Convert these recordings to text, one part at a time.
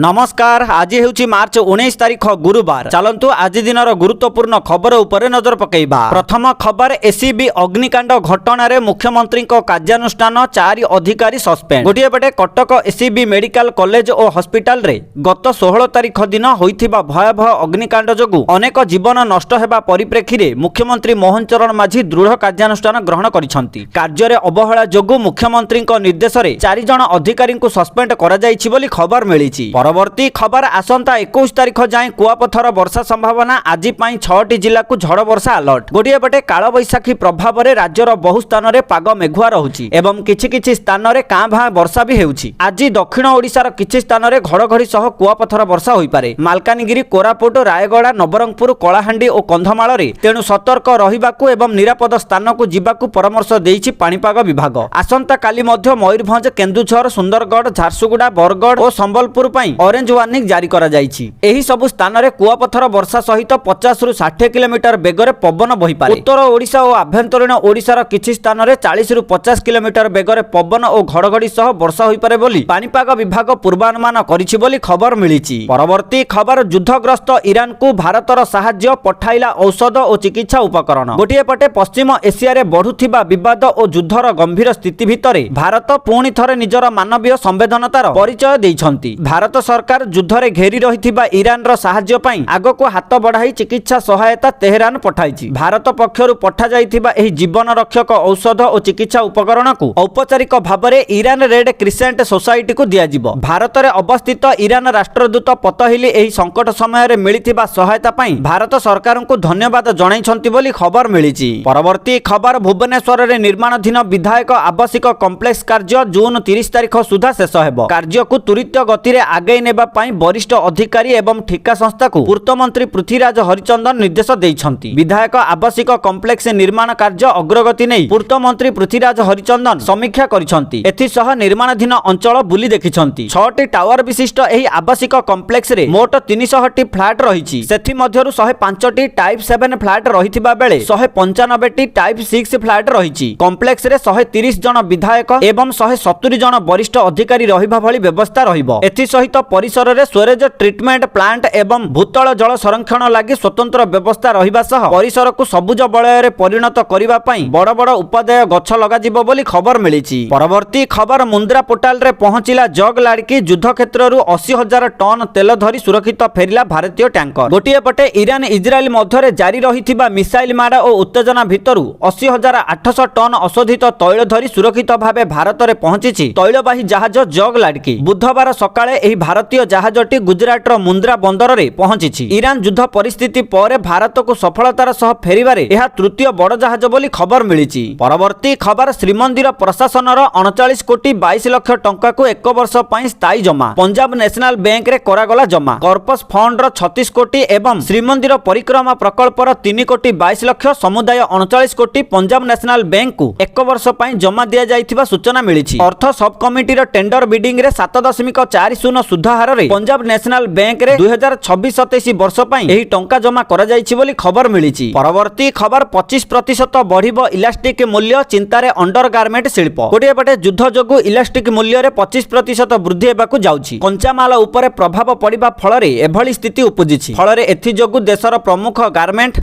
नमस्कार। आज हेउची मार्च 19 तारीख गुरुवार। चलंतु आज दिनर गुरुत्वपूर्ण खबर उपरे नजर पकेइबा। प्रथम खबर एसीबी अग्निकांड घटना रे मुख्यमंत्री कार्यानुष्ठान 4 अधिकारी सस्पेंड। गोटे पटे कटक एसीबी मेडिकल कॉलेज और हॉस्पिटल रे गत 16 तारीख दिन होइथिबा भयावह अग्निकांड जोगु अनेक जीवन नष्ट हेबा परिप्रेक्षी रे मुख्यमंत्री मोहन चरण माझी दृढ़ कार्यानुष्ठान ग्रहण करिसंती। कार्य रे अवहेला जोगु मुख्यमंत्री निर्देश रे 4 जण अधिकारी को सस्पेंड करा जायछि बोली खबर मिलिछि। परवर्ती खबर आसंता 21 तारीख जाए कुआपथर वर्षा संभावना। आज 6टी जिला को झड़ वर्षा अलर्ट। गोटे पटे काल बैशाखी प्रभाव में राज्यर बहु स्थान में पाग मेघुआ रहुछि एवं किछि स्थान में कां भां वर्षा भी हेउछि। आज दक्षिण ओडिशार किछि स्थान में घड़घड़ी सह कुआपथर वर्षा होइपारे। मालकानगिरी, कोरापुट, रायगड़ा, नवरंगपुर, कलाहांडी और कंधमाल रे तेणु सतर्क रहिबाकू एवं निरापद स्थान को जिबाकू परामर्श देइछि पाणीपाग विभाग। आसंता काली मध्य मयूरभंज, केन्दुझर, सुंदरगढ़, झारसुगुड़ा, बरगढ़ और संबलपुर पई ऑरेंज वार्निंग जारी करा जायछि। एही सबु स्थान रे कुआपथर वर्षा सहित 50 रु 60 किलोमीटर बेगरे पवन बहिपारे। उत्तर ओडिशा और आभ्यंतरीण ओडिशार किछि स्थान रे 40 रु 50 किलोमीटर बेगरे पवन और घड़घड़ी सह वर्षा होइपारे बोली पाणीपाग विभाग पूर्वानुमान करिछि बोली खबर मिलिछि। परवर्ती खबर युद्धग्रस्त ईरान को भारतर साहाय्य पठाइला औषध और चिकित्सा उपकरण। गोटे पटे पश्चिम एशिया रे बढ़ुथिबा विवाद और युद्धर गंभीर स्थिति भितरे भारत पुणी थरे निजर मानवीय संवेदनतार परिचय दैछंती। भारत सरकार युद्ध रे घेरी रहिथिबा ईरान रो साहाय्य पई आगो को हाथ बढ़ाई चिकित्सा सहायता तेहरान पठाइछि। भारत पक्षरु पठा जाइथिबा एही जीवन रक्षक औषध और चिकित्सा उपकरण को औपचारिक भाबरे ईरान रेड क्रिसेंट सोसाइटी को दिया जिवो। भारत रे अवस्थित ईरान राष्ट्रदूत पतहिली एही संकट समय रे मिलिथिबा सहायता पई भारत सरकार को धन्यवाद जणाइछंती बोली खबर मिलिछि। परवर्ती खबर भुवनेश्वर रे निर्माणाधीन विधायक आवासिक कॉम्प्लेक्स कार्य जून 30 तारीख सुधा शेष हेबो। कार्य को त्वरित गति रे आगे नेबा पई वरिष्ठ अधिकारी एवं ठेका संस्था को पूर्त मंत्री पृथ्वीराज हरिचंदन निर्देश देइछंती। विधायक आवासिक कॉम्प्लेक्स निर्माण कार्य अग्रगति नै पूर्त मंत्री पृथ्वीराज हरिचंदन समीक्षा करिसंती। एथि सह निर्माणाधीन अंचल बुली देखिसंती। 6टी टावर विशिष्ट एही आवासिक कॉम्प्लेक्स रे मोट 300टी फ्लैट रहिछि। सेथि मध्यरु 105टी टाइप 7 फ्लैट रहिथिबा बेले 195टी टाइप 6 फ्लैट रहिछि। कॉम्प्लेक्स रे 130 जन विधायक एवं 170 जन वरिष्ठ अधिकारी रहिबा भली व्यवस्था रहिबो। एथि सहित परिसर रे स्वेरेज ट्रीटमेंट प्लांट एवं भूतल जल संरक्षण लागि स्वतंत्र व्यवस्था रहिबा सह परिसर को सबुज वलय रे परिणत करिबा पई बड़ बड़ उपादेय गछ लगा जिवो बोली खबर मिलिछि। परवर्ती खबर मुंद्रा पोर्टाल रे पहुंचिला जग लाड़की। युद्ध क्षेत्र रु 80,000 टन तेल धरी सुरक्षित फेरिला भारतीय टैंकर। गोटिए पटे ईरान इजराइल मध्य रे जारी रहिथिबा मिसाइल माड़ और उत्तेजना भितरु 80,800 टन अशोधित तैल धरी सुरक्षित भाबे भारत रे पहुंचिछि तैलबाही जहाज जग लाड़की। बुधवार सकाळे एही भारतीय जहाजटी गुजरातर मुंद्रा बंदर रे पहुंचिछि। ईरान युद्ध परिस्थिति पर भारत को सफलतार सह फेरिबारे यह तृतीय बड़ जहाज बोली खबर मिलिछि। परवर्ती खबर श्रीमंदिर प्रशासनर 39 कोटी 22 लाख टंका को 1 वर्ष पई स्थायी जमा। पंजाब नेशनल बैंक रे करागला जमा। कॉर्पस फंड रो 36 कोटी एवं श्रीमंदिर परिक्रमा प्रकल्पर 3 कोटी 22 लाख समुदाय 39 कोटी पंजाब नेशनल बैंक को 1 वर्ष पई जमा दिया जाइथिबा सूचना मिलिछि। अर्थ सब कमिटी रो टेंडर बिडिंग रे 7.40 सुधार रे पंजाब नेशनल बैंक रे 2026-27 वर्ष पई एही टंका जमा करा जाइछि बोली खबर मिलिछि। परवर्ती खबर 25% बढ़िबो इलास्टिक मूल्य। चिंतारे अंडरगारमेंट शिल्प। गोटे पटे युद्ध जोगु इलास्टिक मूल्य रे 25% वृद्धि हेबाकू जाउछि। कंचामाल उपरे प्रभाव पड़िबा फल रे एभली स्थिति उपजिछि। फल रे एथि जोगु देशर प्रमुख गारमेंट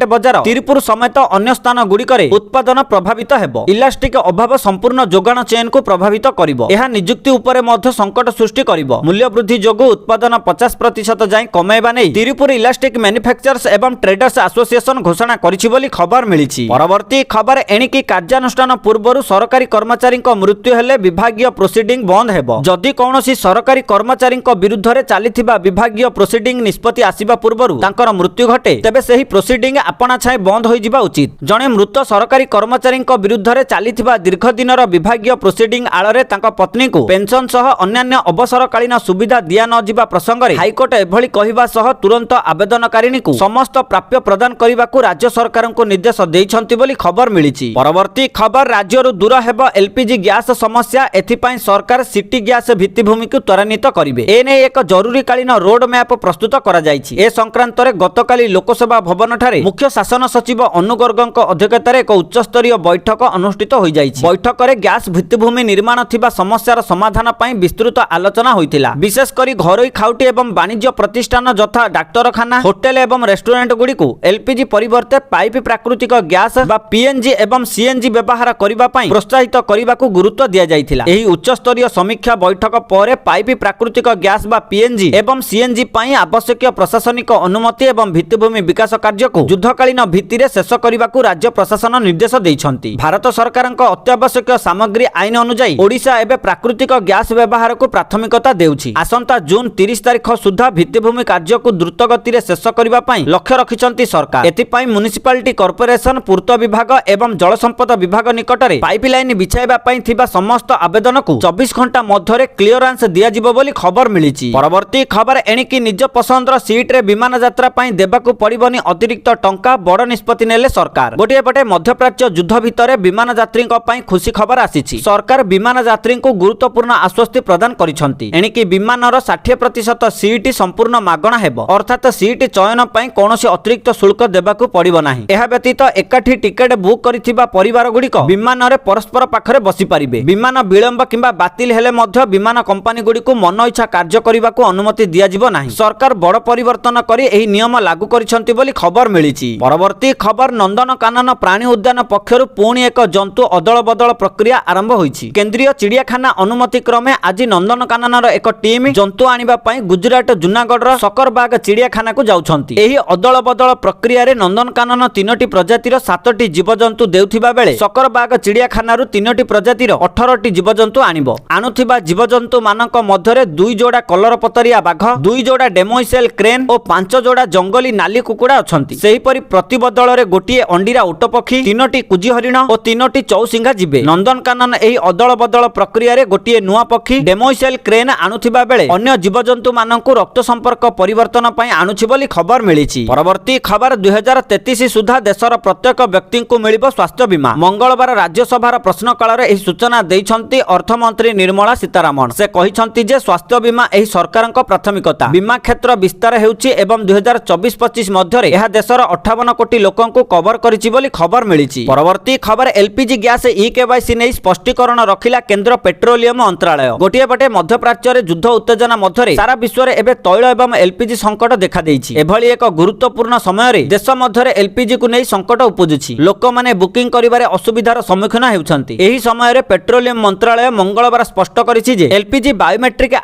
बजार तिरुपुर समेत अन्य स्थान गुड़िकरे उत्पादन प्रभावित हेबो। इलास्टिक अभाव संपूर्ण जोगान चेन को प्रभावित करिवो। एहा नियुक्ति उपरे मध्य संकट सृष्टि करिवो। मूल्य वृद्धि जोगु उत्पादन 50% जाय कमेबा नै तिरुपुर इलास्टिक मैन्युफैक्चरर्स एवं ट्रेडर्स एसोसिएशन घोषणा करिछि बोली खबर मिलिछि। परवर्ती खबर एणिकी कार्यानुष्ठान पूर्वरु सरकारी कर्मचारी मृत्यु हेले विभागीय प्रोसीडिंग बंद हेबो। जदि कौनसी सरकारी कर्मचारी विरुद्ध रे चलिथिबा विभागीय प्रोसीडिंग निष्पत्ति आसीबा पूर्वरु तांकर मृत्यु घटे तेबे सेही प्रोसीडिंग आपणा छाय बंद होई जिबा उचित। जणे मृत सरकारी कर्मचारी विरुद्ध रे चलिथिबा दीर्घ दिनर विभागीय प्रोसीडिंग आଳରେ तांका पत्नी को पेंशन सह अन्यान्य अवसरकालीन सुविधा दिया न जिबा प्रसंग रे हाईकोर्ट एभली कहिबा सह तुरंत आवेदनकारिणी को समस्त प्राप्य प्रदान करिबाकू राज्य सरकार को निर्देश दैछंती बोली खबर मिलिछि। परवर्ती खबर राज्यरु दूर हेबो एलपीजी गैस समस्या। एथिपाई सरकार सिटी गैस भित्तिभूमि को त्वरान्वित करिवे। एने एक जरूरीकालीन रोड मैप प्रस्तुत करा जायछि। ए संक्रांत रे गतकाली लोकसभा भवन ठारे मुख्य शासन सचिव अनु गर्गଙ୍କ अध्यक्षतार एक उच्चस्तरीय बैठक अनुष्ठित होई जायछि। बैठक रे गैस भित्तिभूमि निर्माण थिबा समस्यार समाधान ପାଇଁ ବିସ୍ତୃତ ଆଲୋଚନା ହୋଇଥିଲା। ବିଶେଷ କରି ଘରୋଇ ଖାଉଟି ଏବଂ ବାଣିଜ୍ୟ ପ୍ରତିଷ୍ଠାନ ଯଥା ଡାକ୍ତରଖାନା, ହୋଟେଲ ଏବଂ ରେଷ୍ଟୁରାଣ୍ଟ ଗୁଡ଼ିକୁ ଏଲପିଜି ପରିବର୍ତ୍ତେ ପାଇପ୍ ପ୍ରାକୃତିକ ଗ୍ୟାସ୍ ବା ପିଏନଜି ଏବଂ ସିଏନଜି ବ୍ୟବହାର କରିବା ପାଇଁ ପ୍ରୋତ୍ସାହିତ କରିବାକୁ ଗୁରୁତ୍ୱ ଦିଆଯାଇଥିଲା। ଏହି ଉଚ୍ଚସ୍ତରୀୟ ସମୀକ୍ଷା ବୈଠକ ପରେ ପାଇପ୍ ପ୍ରାକୃତିକ ଗ୍ୟାସ୍ ବା ପିଏନଜି ଏବଂ ସିଏନଜି ପାଇଁ ଆବଶ୍ୟକୀୟ ପ୍ରଶାସନିକ ଅନୁମତି ଏବଂ ଭିତ୍ତିଭୂମି ବିକାଶ କାର୍ଯ୍ୟକୁ ଯୁଦ୍ଧକାଳୀନ ଭିତ୍ତିରେ ଶେଷ କରିବାକୁ ରାଜ୍ୟ ପ୍ରଶାସନ ନିର୍ଦ୍ଦେଶ ଦେଇଛନ୍ତି। ଭାରତ ସରକାରଙ୍କ ଅତ୍ୟାବଶ୍ୟକୀୟ ସାମଗ୍ରୀ ଆଇନ ଅନୁଯାୟୀ ଓଡ଼ିଶା ଏବେ ପ୍ରାକୃତିକ ଗ୍ୟାସ୍ ବ୍ୟବହାରକୁ ପ୍ରାଥମିକତା ଦେଉଛି। ଆସନ୍ତା ଜୁନ୍ 30 ତାରିଖ ସୁଦ୍ଧା ଭିତ୍ତିଭୂମି କାର୍ଯ୍ୟକୁ ଦ୍ରୁତ ଗତିରେ ଶେଷ କରିବା ପାଇଁ ଲକ୍ଷ୍ୟ ରଖିଛନ୍ତି ସରକାର। ଏଥିପାଇଁ ମ୍ୟୁନିସିପାଲିଟି କର୍ପୋରେସନ, ପୂର୍ତ୍ତ ବିଭାଗ ଏବଂ ଜଳସମ୍ପଦ ବିଭାଗ ନିକଟରେ ପାଇପଲାଇନ ବିଛାଇବା ପାଇଁ ଥିବା ସମସ୍ତ ଆବେଦନକୁ 24 ଘଣ୍ଟା ମଧ୍ୟରେ କ୍ଲିୟରାନ୍ସ ଦିଆଯିବ ବୋଲି ଖବର ମିଳିଛି। ପରବର୍ତ୍ତୀ ଖବର ଏଣିକି ନିଜ ପସନ୍ଦର ସିଟ୍ରେ ବିମାନ ଯାତ୍ରା ପାଇଁ ଦେବାକୁ ପଡ଼ିବନି ଅତିରିକ୍ତ ଟଙ୍କା, ବଡ଼ ନିଷ୍ପତ୍ତି ନେଲେ ସରକାର। ଗୋଟିଏ ପଟେ ମଧ୍ୟପ୍ରାଚ୍ୟ ଯୁଦ୍ଧ ଭିତରେ ବିମାନ ଯାତ୍ରୀଙ୍କ ପାଇଁ ଖୁସି ଖବର ଆସିଛି। ସରକାର ବିମାନ ଯାତ୍ରୀଙ୍କୁ ଗୁରୁତ୍ୱପୂର୍ଣ୍ଣ ଆଶ୍ୱସ୍ତି ପ୍ରଦାନ କରିଛନ୍ତି। ଏଣିକି ବିମାନର 60% ସିଟ୍ ସମ୍ପୂର୍ଣ୍ଣ ମାଗଣା ହେବ, ଅର୍ଥାତ୍ ସିଟ୍ ଚୟନ ପାଇଁ କୌଣସି ଅତିରିକ୍ତ ଶୁଳ୍କ ଦେବାକୁ ପଡ଼ିବ ନାହିଁ। ଏହା ବ୍ୟତୀତ ଏକାଠି ଟିକେଟ ବୁକ୍ କରିଥିବା ପରିବାର ଗୁଡ଼ିକ ବିମାନରେ ପରସ୍ପର ପାଖରେ ବସିପାରିବେ। ବିମାନ ବିଳମ୍ବ କିମ୍ବା ବାତିଲ ହେଲେ ମଧ୍ୟ ବିମାନ କମ୍ପାନୀ ଗୁଡ଼ିକୁ ମନ ଇଚ୍ଛା କାର୍ଯ୍ୟ କରିବାକୁ ଅନୁମତି ଦିଆଯିବ ନାହିଁ। ସରକାର ବଡ଼ ପରିବର୍ତ୍ତନ କରି ଏହି ନିୟମ ଲାଗୁ କରିଛନ୍ତି ବୋଲି ଖବର ମିଳିଛି। ପରବର୍ତ୍ତୀ ଖବର, ନନ୍ଦନକାନନ ପ୍ରାଣୀ ଉଦ୍ୟାନ ପକ୍ଷରୁ ପୁଣି ଏକ ଜନ୍ତୁ ଅଦଳ ବଦଳ ପ୍ରକ୍ରିୟା ଆରମ୍ଭ ହୋଇଛି। କେନ୍ଦ୍ରୀୟ ଚିଡ଼ିଆଖାନା ଅନୁମତି କ୍ରମେ ଆଜି ନନ୍ଦନକାନନର ଏକ ଟିମ୍ ଜନ୍ତୁ ଆଣିବା ପାଇଁ ଗୁଜରାଟ ଜୁନାଗଡ଼ର ସକରବାଗ ଚିଡ଼ିଆଖାନାକୁ ଯାଉଛନ୍ତି। ଏହି ଅଦଳ ବଦଳ ପ୍ରକ୍ରିୟାରେ ନନ୍ଦନକାନନ 3ଟି ପ୍ରଜାତିର 7ଟି ଜୀବଜନ୍ତୁ ଦେଉଥିବା ବେଳେ ସକରବାଗ ଚିଡ଼ିଆଖାନାରୁ 3ଟି ପ୍ରଜାତିର 18ଟି ଜୀବଜନ୍ତୁ ଆଣିବ। ଆଣୁଥିବା ଜୀବଜନ୍ତୁ ମାନଙ୍କ ମଧ୍ୟରେ 2 ଯୋଡ଼ା କଲରପତରିଆ ବାଘ, 2 ଯୋଡ଼ା ଡେମୋଇସେଲ କ୍ରେନ୍ ଓ 5 ଯୋଡ଼ା ଜଙ୍ଗଲୀ ନାଲି କୁକୁଡ଼ା ଅଛନ୍ତି। ସେହିପରି ପ୍ରତିବଦଳରେ ଗୋଟିଏ ଅଣ୍ଡିରା ଓଟପକ୍ଷୀ, 3ଟି କୁଜି ହରିଣ ଓ 3ଟି ଚୌସିଙ୍ଗା ଯିବେ। ନନ୍ଦନକାନନ ଏହି ଅଦଳ ବଦଳ ପ୍ରକ୍ରିୟାରେ ଗୋଟିଏ ନୂଆ ପକ୍ଷୀ ଡେମୋଇସେଲ କ୍ରେନ୍ ଆଣୁଥିବା ବେଳେ ଅନ୍ୟ ଜୀବଜନ୍ତୁ ମାନଙ୍କୁ ରକ୍ତ ସମ୍ପର୍କ ପରିବର୍ତ୍ତନ ପାଇଁ ଆଣୁଛି ବୋଲି ଖବର ମିଳିଛି। ପରବର୍ତ୍ତୀ ଖବର, 2033 ସୁଦ୍ଧା ଦେଶର ପ୍ରତ୍ୟେକ ବ୍ୟକ୍ତିଙ୍କୁ ମିଳିବ ସ୍ୱାସ୍ଥ୍ୟ ବୀମା। ମଙ୍ଗଳବାର ରାଜ୍ୟସଭାର ପ୍ରଶ୍ନକାଳରେ ଏହି ସୂଚନା ଦେଇଛନ୍ତି ଅର୍ଥମନ୍ତ୍ରୀ ନିର୍ମଳା ସୀତାରମଣ। ସେ କହିଛନ୍ତି ଯେ ସ୍ୱାସ୍ଥ୍ୟ ବୀମା ଏହି ସରକାରଙ୍କ ପ୍ରାଥମିକତା। ବୀମା କ୍ଷେତ୍ର ବିସ୍ତାର ହେଉଛି ଏବଂ 2024-25 ମଧ୍ୟରେ ଏହା ଦେଶର 58 କୋଟି ଲୋକଙ୍କୁ କଭର କରିଛି ବୋଲି ଖବର ମିଳିଛି। ପରବର୍ତ୍ତୀ ଖବର, ଏଲପିଜି ଗ୍ୟାସ୍ ଇ-କେୱାଇସି ନେଇ ସ୍ପଷ୍ଟୀକରଣ ରଖିଲା କେନ୍ଦ୍ର ପେଟ୍ରୋଲିୟମ ମନ୍ତ୍ରାଳୟ। ଗୋଟିଏ ପଟେ ମଧ୍ୟପ୍ରାଚ୍ୟରେ ଯୁଦ୍ଧ ଉତ୍ତେଜନା ମଧ୍ୟରେ ସାରା ବିଶ୍ୱରେ ଏବେ ତୈଳ ଏବଂ ଏଲପିଜି ସଂକଟ ଦେଖାଦେଇଛି। ଏଭଳି ଏକ ଗୁରୁତ୍ୱପୂର୍ଣ୍ଣ ସମୟରେ ଦେଶ ମଧ୍ୟରେ ଏଲପିଜିକୁ ନେଇ ସଂକଟ ଉପୁଜୁଛି। ଲୋକମାନେ ବୁକିଂ କରିବାରେ ଅସୁବିଧାର ସମ୍ମୁଖୀନ ହେଉଛନ୍ତି। ଏହି ସମୟରେ ପେଟ୍ରୋଲିୟମ ମନ୍ତ୍ରାଳୟ ମଙ୍ଗଳବାର ସ୍ପଷ୍ଟ କରିଛି ଯେ ଏଲପିଜି ବାୟୋମେଟ୍ରିକ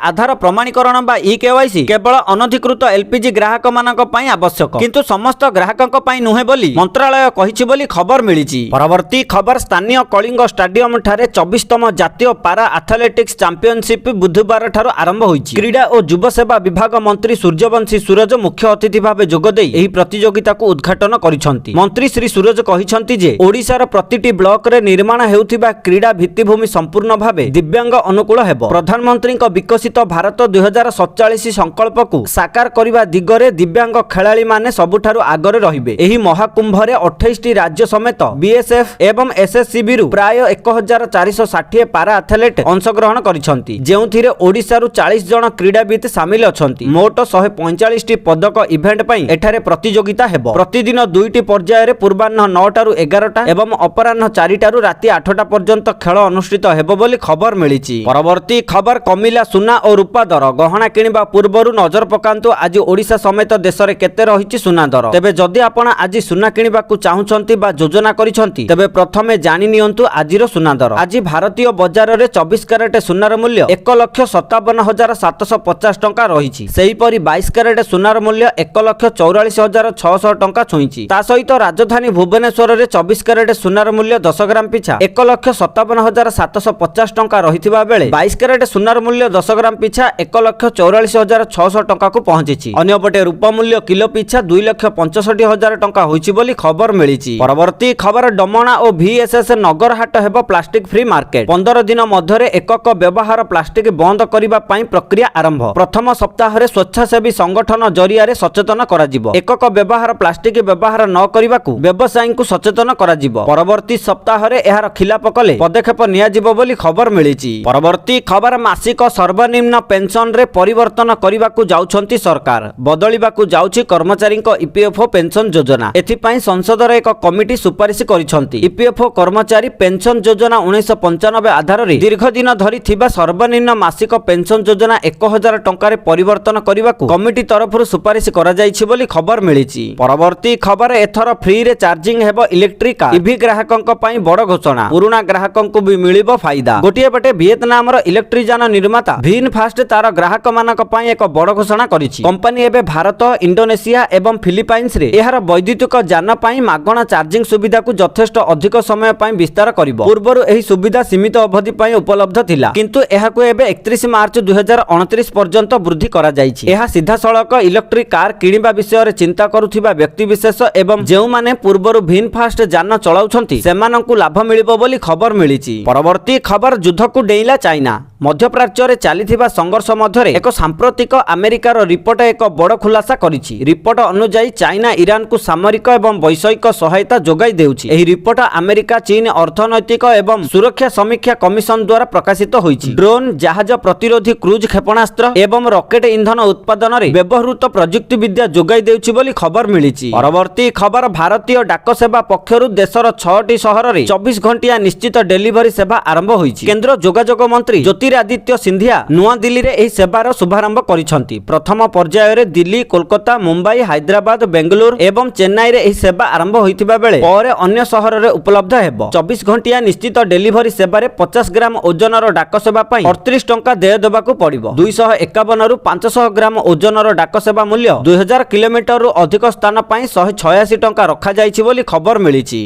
ଆଧାର ପ୍ରମାଣୀକରଣ ବା ଇ-କେୱାଇସି କେବଳ ଅନଧିକୃତ ଏଲପିଜି ଗ୍ରାହକମାନଙ୍କ ପାଇଁ ଆବଶ୍ୟକ, କିନ୍ତୁ ସମସ୍ତ ଗ୍ରାହକଙ୍କ ପାଇଁ ନୁହେଁ ବୋଲି ମନ୍ତ୍ରାଳୟ କହିଛି ବୋଲି ଖବର ମିଳିଛି। ପରବର୍ତ୍ତୀ ଖବର, ସ୍ଥାନୀୟ କଳିଙ୍ଗ ଷ୍ଟାଡିୟମ ଠାରେ 24ତମ ଜାତୀୟ ପାରା ଆଥଲେଟିକ୍ସ ଚାମ୍ପିୟନସିପ୍ ବୁଧବାର ଠାରୁ ଆରମ୍ଭ ହୋଇଛି। କ୍ରୀଡ଼ା ଓ ଯୁବ ସେବା ବିଭାଗ ମନ୍ତ୍ରୀ ସୂର୍ଯ୍ୟବଂଶୀ ସୁରଜ ମୁଖ୍ୟ ଅତିଥି ଭାବେ ଯୋଗଦେଇ ଏହି ପ୍ରତିଯୋଗିତାକୁ ଉଦ୍ଘାଟନ କରିଛନ୍ତି। ମନ୍ତ୍ରୀ ଶ୍ରୀ ସୁରଜ କହିଛନ୍ତି ଯେ ଓଡ଼ିଶାର ପ୍ରତିଟି ବ୍ଲକରେ ନିର୍ମାଣ ହେଉଥିବା କ୍ରୀଡ଼ା ଭିତ୍ତିଭୂମି ସମ୍ପୂର୍ଣ୍ଣ ଭାବେ ଦିବ୍ୟାଙ୍ଗ ଅନୁକୂଳ ହେବ। ପ୍ରଧାନମନ୍ତ୍ରୀଙ୍କ ବିକଶିତ ଭାରତ 2047 ସଂକଳ୍ପକୁ ସାକାର କରିବା ଦିଗରେ ଦିବ୍ୟାଙ୍ଗ ଖେଳାଳିମାନେ ସବୁଠାରୁ ଆଗରେ ରହିବେ। ଏହି ମହାକୁମ୍ଭରେ 28ଟି ରାଜ୍ୟ ସମେତ ବିଏସ୍ଏଫ୍ ଏବଂ ଏସ୍ଏସ୍ସିବିରୁ ପ୍ରାୟ 1460 ପାରା ଆଥଲେଟ୍ ଅଂଶଗ୍ରହଣ କରିଛନ୍ତି, ଯେଉଁଥିରେ ଓଡ଼ିଶାରୁ 40 ଜଣ କ୍ରୀଡ଼ାବିତ୍ ସାମିଲ ଅଛନ୍ତି। ମୋଟ 145ଟି ପଦକ ଇଭେଣ୍ଟ ପାଇଁ ଏଠାରେ ପ୍ରତିଯୋଗିତା ହେବ। ପ୍ରତିଦିନ 2ଟି ପର୍ଯ୍ୟାୟରେ ପୂର୍ବାହ୍ନ 9ଟାରୁ 11ଟା ଏବଂ ଅପରାହ୍ନ 4ଟାରୁ ରାତି 8ଟା ପର୍ଯ୍ୟନ୍ତ ଖେଳ ଅନୁଷ୍ଠିତ ହେବ ବୋଲି ଖବର ମିଳିଛି। ପରବର୍ତ୍ତୀ ଖବର, କମିଲା ସୁନା ଓ ରୂପା ଦର। ଗହଣା କିଣିବା ପୂର୍ବରୁ ନଜର ପକାନ୍ତୁ ଆଜି ଓଡ଼ିଶା ସମେତ ଦେଶରେ କେତେ ରହିଛି ସୁନା ଦର। ତେବେ ଯଦି ଆପଣ ଆଜି ସୁନା କିଣିବାକୁ ଚାହୁଁଛନ୍ତି ବା ଯୋଜନା କରିଛନ୍ତି, ତେବେ ପ୍ରଥମେ ଜାଣି ନିଅନ୍ତୁ ଆଜିର ସୁନା ଦର। ଆଜି ଭାରତୀୟ ବଜାରରେ 24 କ୍ୟାରେଟ ସୁନାର ମୂଲ୍ୟ 1,57,750 ଟଙ୍କା ରହିଛି। ସେହିପରି 22 କ୍ୟାରେଟ ସୁନାର ମୂଲ୍ୟ 1,44,600 ଟଙ୍କା ଛୁଇଁଛି। ତା ସହିତ ରାଜଧାନୀ ଭୁବନେଶ୍ୱରରେ 24 କ୍ୟାରେଟ ସୁନାର ମୂଲ୍ୟ 10 ଗ୍ରାମ ପିଛା 1,57,750 ଟଙ୍କା ରହିଥିବା ବେଳେ 22 କ୍ୟାରେଟ ସୁନାର ମୂଲ୍ୟ 10 ଗ୍ରାମ ପିଛା 1,44,600 ଟଙ୍କାକୁ ପହଞ୍ଚିଛି। ଅନ୍ୟପଟେ ରୂପା ମୂଲ୍ୟ କିଲୋ ପିଛା 2,65,000 ଟଙ୍କା ହୋଇଛି ବୋଲି ଖବର ମିଳିଛି। ପରବର୍ତ୍ତୀ ଖବର, ଡମଣା ଓ ଭିଏସ୍ଏସ୍ ନଗରହାଟ ହେବ ପ୍ଲାଷ୍ଟିକ ଫ୍ରି ମାର୍କେଟ। 15 ଦିନ ମଧ୍ୟରେ ଏକକ ବ୍ୟବହାର ପ୍ଲାଷ୍ଟିକ ବନ୍ଦ କରିବା ପାଇଁ ପ୍ରକ୍ରିୟା ଆରମ୍ଭ। ପ୍ରଥମ ସପ୍ତାହରେ ସ୍ୱେଚ୍ଛାସେବୀ ସଂଗଠନ ଜରିଆରେ ସଚେତନ କରାଯିବ। ଏକକ ବ୍ୟବହାର ପ୍ଲାଷ୍ଟିକ ବ୍ୟବହାର ନ କରିବାକୁ ବ୍ୟବସାୟୀଙ୍କୁ ସଚେତନ କରାଯିବ। ପରବର୍ତ୍ତୀ ସପ୍ତାହରେ ଏହାର ଖିଲାପ କଲେ ପଦକ୍ଷେପ ନିଆଯିବ ବୋଲି ଖବର ମିଳିଛି। ପରବର୍ତ୍ତୀ ଖବର, ମାସିକ ସର୍ବନିମ୍ନ ପେନ୍ସନରେ ପରିବର୍ତ୍ତନ କରିବାକୁ ଯାଉଛନ୍ତି ସରକାର। ବଦଳିବାକୁ ଯାଉଛି କର୍ମଚାରୀଙ୍କ ଇପିଏଫ୍ଓ ପେନ୍ସନ ଯୋଜନା। ଏଥିପାଇଁ ସଂସଦର ଏକ କମିଟି ସୁପାରିଶ କରିଛନ୍ତି। ଇପିଏଫ୍ଓ କର୍ମଚାରୀ ପେନ୍ସନ ଯୋଜନା 1995 ଆଧାରରେ ଦୀର୍ଘ ଦିନ ଧରି ଥିବା ଥିବା ସର୍ବନିମ୍ନ ମାସିକ ପେନସନ ଯୋଜନା 1000 ଟଙ୍କାରେ ପରିବର୍ତ୍ତନ କରିବାକୁ କମିଟି ତରଫରୁ ସୁପାରିଶ କରାଯାଇଛି ବୋଲି ଖବର ମିଳିଛି। ପରବର୍ତ୍ତୀ ଖବର ଏଥର ଫ୍ରିରେ ଚାର୍ଜିଂ ହେବ ଇଲେକ୍ଟ୍ରିକ କାର। ଇଭି ଗ୍ରାହକଙ୍କ ପାଇଁ ବଡ଼ ଘୋଷଣା, ପୁରୁଣା ଗ୍ରାହକଙ୍କୁ ବି ମିଳିବ ଫାଇଦା। ଗୋଟିଏ ପଟେ ଭିଏତନାମର ଇଲେକ୍ଟ୍ରିକ ଯାନ ନିର୍ମାତା ଭିନଫାଷ୍ଟ ତାର ଗ୍ରାହକମାନଙ୍କ ପାଇଁ ଏକ ବଡ଼ ଘୋଷଣା କରିଛି। କମ୍ପାନୀ ଏବେ ଭାରତ, ଇଣ୍ଡୋନେସିଆ ଏବଂ ଫିଲିପାଇନ୍ସରେ ଏହାର ବୈଦ୍ୟୁତିକ ଯାନ ପାଇଁ ମାଗଣା ଚାର୍ଜିଂ ସୁବିଧାକୁ ଯଥେଷ୍ଟ ଅଧିକ ସମୟ ପାଇଁ ବିସ୍ତାର କରିବ। ପୂର୍ବରୁ ଏହି ସୁବିଧା ସୀମିତ ଅବଧି ପାଇଁ ଉପଲବ୍ଧ ଥିଲା, କିନ୍ତୁ ଏହାକୁ ଏବେ 31 ମାର୍ଚ୍ଚ 2029 ପର୍ଯ୍ୟନ୍ତ ବୃଦ୍ଧି କରାଯାଇଛି। ଏହା ସିଧାସଳଖ ଇଲେକ୍ଟ୍ରିକ କାର କିଣିବା ବିଷୟରେ ଚିନ୍ତା କରୁଥିବା ବ୍ୟକ୍ତିବିଶେଷ ଏବଂ ଯେଉଁମାନେ ପୂର୍ବରୁ ଭିନଫାଷ୍ଟ ଯାନ ଚଳାଉଛନ୍ତି ସେମାନଙ୍କୁ ଲାଭ ମିଳିବ ବୋଲି ଖବର ମିଳିଛି। ପରବର୍ତ୍ତୀ ଖବର, ଯୁଦ୍ଧକୁ ଡେଇଁଲା ଚାଇନା। ମଧ୍ୟପ୍ରାଚ୍ୟରେ ଚାଲିଥିବା ସଂଘର୍ଷ ମଧ୍ୟରେ ଏକ ସାମ୍ପ୍ରତିକ ଆମେରିକାର ରିପୋର୍ଟ ଏକ ବଡ଼ ଖୁଲାସା କରିଛି। ରିପୋର୍ଟ ଅନୁଯାୟୀ ଚାଇନା ଇରାନକୁ ସାମରିକ ଏବଂ ବୈଷୟିକ ସହାୟତା ଯୋଗାଇ ଦେଉଛି। ଏହି ରିପୋର୍ଟ ଆମେରିକା ଚୀନ ଅର୍ଥନୈତିକ ଏବଂ ସୁରକ୍ଷା ସମୀକ୍ଷା କମିଶନ ଦ୍ୱାରା ପ୍ରକାଶିତ ହୋଇଛି। ଡ୍ରୋନ୍, ଜାହାଜ ପ୍ରତିରୋଧୀ କ୍ରୁଜ କ୍ଷେପଣାସ୍ତ୍ର ଏବଂ ରକେଟ ଇନ୍ଧନ ଉତ୍ପାଦନରେ ବ୍ୟବହୃତ ପ୍ରଯୁକ୍ତି ବିଦ୍ୟା ଯୋଗାଇ ଦେଉଛି ବୋଲି ଖବର ମିଳିଛି। ପରବର୍ତ୍ତୀ ଖବର, ଭାରତୀୟ ଡାକ ସେବା ପକ୍ଷରୁ ଦେଶର 6ଟି ସହରରେ 24 ଘଣ୍ଟିଆ ନିଶ୍ଚିତ ଡେଲିଭରି ସେବା ଆରମ୍ଭ ହୋଇଛି। କେନ୍ଦ୍ର ଯୋଗାଯୋଗ ମନ୍ତ୍ରୀ ଜ୍ୟୋତିରାଦିତ୍ୟ ସିନ୍ଧିଆ ନୂଆଦିଲ୍ଲୀରେ ଏହି ସେବାର ଶୁଭାରମ୍ଭ କରିଛନ୍ତି। ପ୍ରଥମ ପର୍ଯ୍ୟାୟରେ ଦିଲ୍ଲୀ, କୋଲକାତା, ମୁମ୍ବାଇ, ହାଇଦ୍ରାବାଦ, ବେଙ୍ଗାଲୁରୁ ଏବଂ ଚେନ୍ନାଇରେ ଏହି ସେବା ଆରମ୍ଭ ହୋଇଥିବା ବେଳେ ପରେ ଅନ୍ୟ ସହରରେ ଉପଲବ୍ଧ ହେବ। 24 ଘଣ୍ଟିଆ ନିଶ୍ଚିତ ଡେଲିଭରି ସେବାରେ 50 ଗ୍ରାମ ଓଜନର ଡାକ ସେବା ପାଇଁ 38 ଟଙ୍କା ଦେୟ ଦେବାକୁ ପଡ଼ିବ। 251ରୁ 500 ଗ୍ରାମ ଓଜନର ଡାକ ସେବା ମୂଲ୍ୟ 2000 କିଲୋମିଟରରୁ ଅଧିକ ସ୍ଥାନ ପାଇଁ 186 ଟଙ୍କା ରଖାଯାଇଛି ବୋଲି ଖବର ମିଳିଛି।